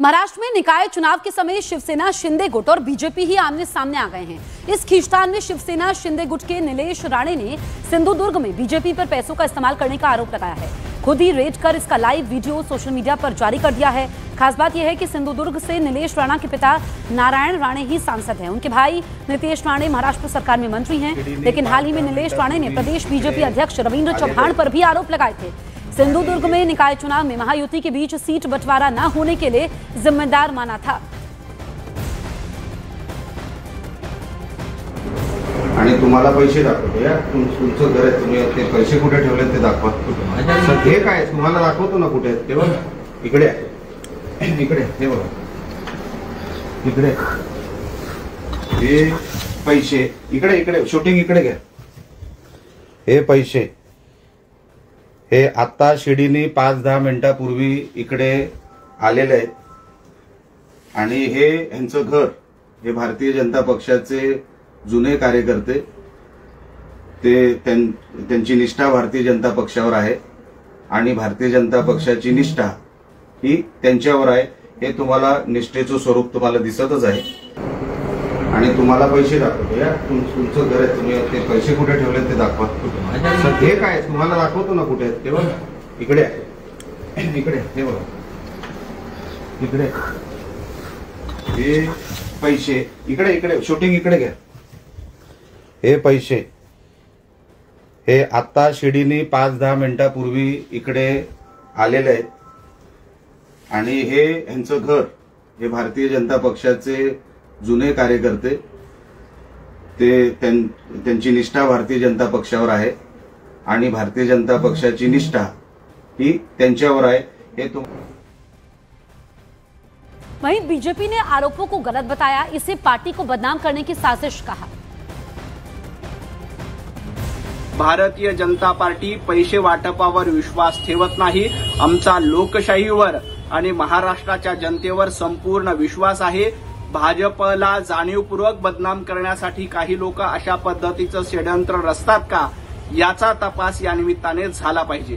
महाराष्ट्र में निकाय चुनाव के समय शिवसेना शिंदे गुट और बीजेपी ही आमने सामने आ गए हैं। इस खींचतान में शिवसेना शिंदे गुट के नीलेश राणे ने सिंधुदुर्ग में बीजेपी पर पैसों का इस्तेमाल करने का आरोप लगाया है। खुद ही रेड कर इसका लाइव वीडियो सोशल मीडिया पर जारी कर दिया है। खास बात यह है कि सिंधुदुर्ग से नीलेश राणा के पिता नारायण राणे ही सांसद हैं। उनके भाई नितेश राणे महाराष्ट्र सरकार में मंत्री हैं, लेकिन हाल ही में नीलेश राणे ने प्रदेश बीजेपी अध्यक्ष रविंद्र चौहान पर भी आरोप लगाए थे। सिंधुदुर्ग में निकाय चुनाव में महायुति के बीच सीट बंटवारा न होने के लिए जिम्मेदार माना था। आणि तुम्हाला पैसे दाखवतो या तुमचं घर आहे, तुम्ही ते पैसे कुठे ठेवले ते दाखवा। हे काय तुम्हाला दाखवतो ना कुठे ते बघा, इकडे इकडे हे बघा, इकडे हे पैसे, इकडे इकडे शूटिंग इकडे घ्या। हे पैसे हे आता शिडीने 5-10 मिनिटापूर्वी इकडे आलेले आहेत आणि हे ह्यांचं घर, हे भारतीय जनता पक्षाचे जुने कार्यकर्ते, त्यांची निष्ठा भारतीय जनता पक्षावर आहे आणि भारतीय जनता पक्षाची निष्ठा ही त्यांच्यावर आहे। हे तुम्हाला निष्ठेचं स्वरूप तुम्हाला दिसतच आहे आणि तुम्हाला पैसे दाखवतो या तुमचं घर आहे, तुम्ही ते पैसे कुठे ठेवले ते दाखवा। हे काय तुम्हाला दाखवतो ना कुठे ते बघा, इकडे इकडे हे बघा, इकडे हे पैसे, इकडे इकडे शूटिंग इकडे घ्या। हे पैसे हे आता शिडीने 5-10 मिनिटापूर्वी इकडे आलेले आहेत आणि हे ह्यांचं घर, हे भारतीय जनता पक्षाचे जुने कार्यकर्ते, त्यांची निष्ठा भारतीय जनता पक्षावर आहे आणि भारतीय जनता पक्षाची निष्ठा ही त्यांच्यावर आहे। हे वहीं बीजेपी ने आरोपों को गलत बताया, इसे पार्टी को बदनाम करने की साजिश कहा। भारतीय जनता पार्टी पैसे वाटपावर विश्वास ठेवत नाही। आमचा लोकशाहीवर आणि महाराष्ट्राच्या जनतेवर संपूर्ण विश्वास आहे। भाजपला जाणीवपूर्वक बदनाम करण्यासाठी काही लोक अशा पद्धतीचं षड्यंत्र रचतात का, याचा तपास या निमित्ताने झाला पाहिजे।